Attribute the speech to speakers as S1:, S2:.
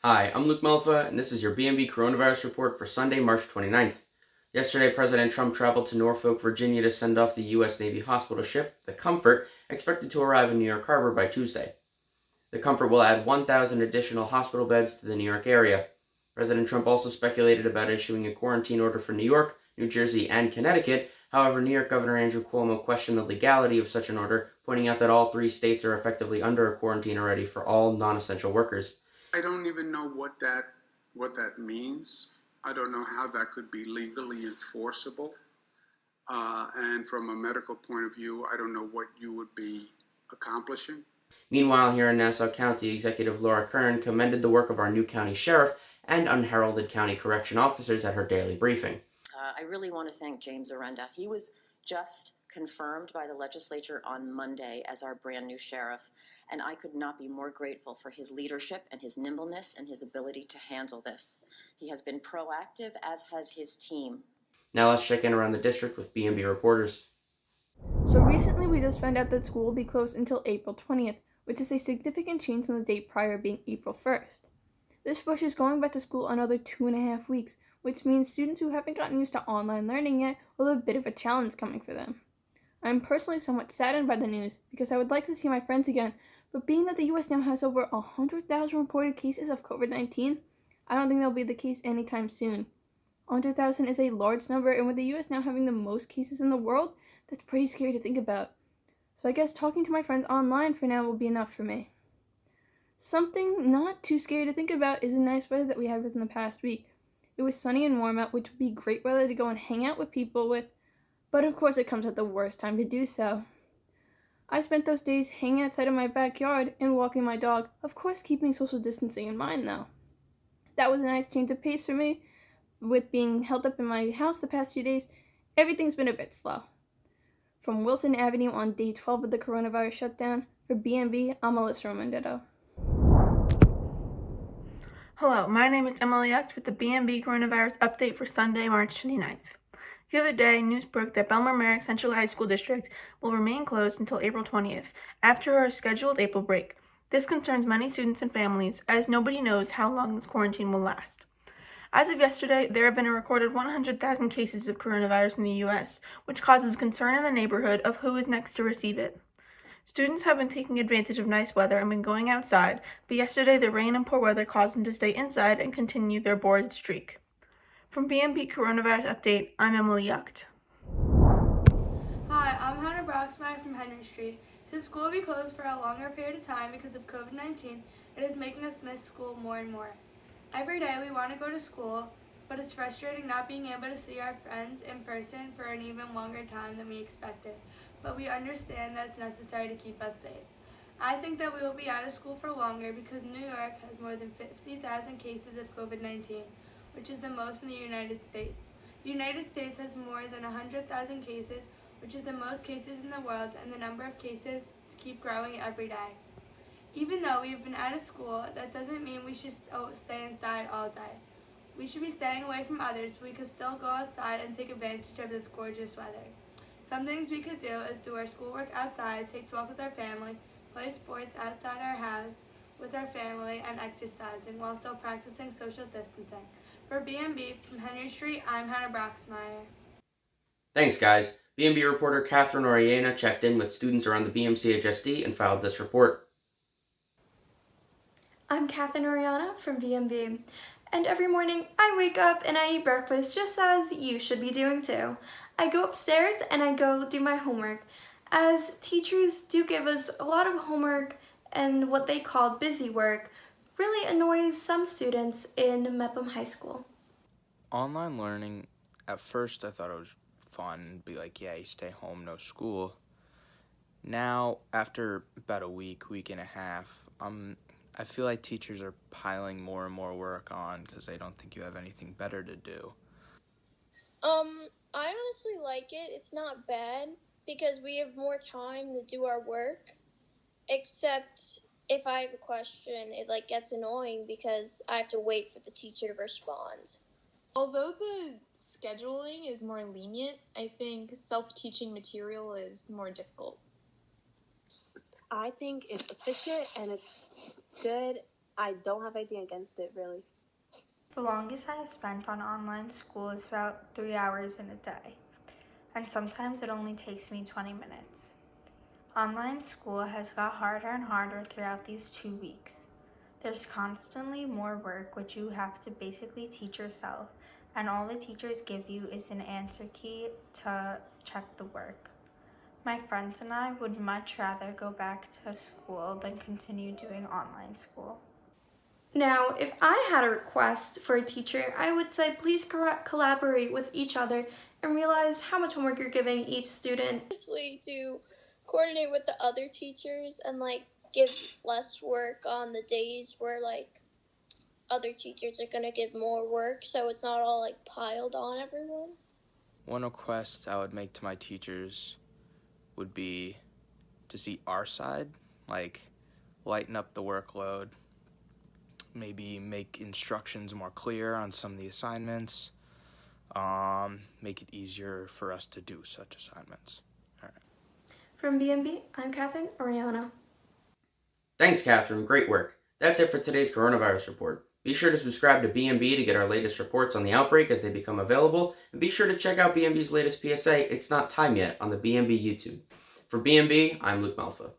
S1: Hi, I'm Luke Melfa, and this is your BMB coronavirus report for Sunday, March 29th. Yesterday, President Trump traveled to Norfolk, Virginia to send off the U.S. Navy hospital ship, the Comfort, expected to arrive in New York Harbor by Tuesday. The Comfort will add 1,000 additional hospital beds to the New York area. President Trump also speculated about issuing a quarantine order for New York, New Jersey, and Connecticut. However, New York Governor Andrew Cuomo questioned the legality of such an order, pointing out that all three states are effectively under a quarantine already for all non-essential workers.
S2: I don't even know what that means. I don't know how that could be legally enforceable. And from a medical point of view, I don't know what you would be accomplishing.
S1: Meanwhile, here in Nassau County, Executive Laura Kern commended the work of our new county sheriff and unheralded county correction officers at her daily briefing.
S3: I really want to thank James Arenda. He was just confirmed by the legislature on Monday as our brand new sheriff, and I could not be more grateful for his leadership and his nimbleness and his ability to handle this. He has been proactive, as has his team.
S1: Now let's check in around the district with BMB reporters.
S4: So recently we just found out that school will be closed until April 20th, which is a significant change from the date prior being April 1st. This pushes going back to school another 2.5 weeks, which means students who haven't gotten used to online learning yet will have a bit of a challenge coming for them. I'm personally somewhat saddened by the news because I would like to see my friends again, but being that the US now has over 100,000 reported cases of COVID-19, I don't think that'll be the case anytime soon. 100,000 is a large number, and with the US now having the most cases in the world, that's pretty scary to think about. So I guess talking to my friends online for now will be enough for me. Something not too scary to think about is the nice weather that we had within the past week. It was sunny and warm out, which would be great weather to go and hang out with people with, but of course it comes at the worst time to do so. I spent those days hanging outside of my backyard and walking my dog, of course keeping social distancing in mind though. That was a nice change of pace for me. With being held up in my house the past few days, everything's been a bit slow. From Wilson Avenue on day 12 of the coronavirus shutdown, for BMB, I'm Alisa Romandetto.
S5: Hello, my name is Emily Yucht with the BMB coronavirus update for Sunday, March 29th. The other day, news broke that Bellmore-Merrick Central High School District will remain closed until April 20th, after our scheduled April break. This concerns many students and families, as nobody knows how long this quarantine will last. As of yesterday, there have been a recorded 100,000 cases of coronavirus in the U.S., which causes concern in the neighborhood of who is next to receive it. Students have been taking advantage of nice weather and been going outside, but yesterday the rain and poor weather caused them to stay inside and continue their bored streak. From BMB Coronavirus Update, I'm Emily Yucht.
S6: Hi, I'm Broxmeyer from Henry Street. Since school will be closed for a longer period of time because of COVID-19, it is making us miss school more and more. Every day we want to go to school, but it's frustrating not being able to see our friends in person for an even longer time than we expected. But we understand that it's necessary to keep us safe. I think that we will be out of school for longer because New York has more than 50,000 cases of COVID-19, which is the most in the United States. The United States has more than 100,000 cases, which is the most cases in the world, and the number of cases keep growing every day. Even though we've been out of school, that doesn't mean we should stay inside all day. We should be staying away from others, but we could still go outside and take advantage of this gorgeous weather. Some things we could do is do our schoolwork outside, take a walk with our family, play sports outside our house with our family, and exercising while still practicing social distancing. For BMB from Henry Street, I'm Hannah Broxmeyer.
S1: Thanks, guys. BMB reporter Katherine Orellana checked in with students around the BMCHSD and filed this report.
S7: I'm Katherine Orellana from BMB, and every morning I wake up and I eat breakfast just as you should be doing too. I go upstairs and I go do my homework, as teachers do give us a lot of homework, and what they call busy work really annoys some students in Mepham High School.
S8: Online learning, at first I thought it was fun, be like, yeah, you stay home, no school. Now, after about a week and a half, I feel like teachers are piling more and more work on because they don't think you have anything better to do.
S9: I honestly like it. It's not bad because we have more time to do our work, except if I have a question, it gets annoying because I have to wait for the teacher to respond.
S10: Although the scheduling is more lenient, I think self-teaching material is more difficult.
S11: I think it's efficient and it's good. I don't have anything against it, really.
S5: The longest I have spent on online school is about 3 hours in a day, and sometimes it only takes me 20 minutes. Online school has got harder and harder throughout these 2 weeks. There's constantly more work which you have to basically teach yourself, and all the teachers give you is an answer key to check the work. My friends and I would much rather go back to school than continue doing online school.
S7: Now, if I had a request for a teacher, I would say please collaborate with each other and realize how much homework you're giving each student.
S9: Honestly, to coordinate with the other teachers and like give less work on the days where like other teachers are gonna give more work, so it's not all like piled on everyone.
S8: One request I would make to my teachers would be to see our side, like lighten up the workload, maybe make instructions more clear on some of the assignments, make it easier for us to do such assignments. All right.
S7: From BMB, I'm Katherine. Orellana.
S1: Thanks, Catherine. Great work. That's it for today's coronavirus report. Be sure to subscribe to BMB to get our latest reports on the outbreak as they become available, and be sure to check out BMB's latest PSA, It's Not Time Yet, on the BMB YouTube. For BMB, I'm Luke Melfa.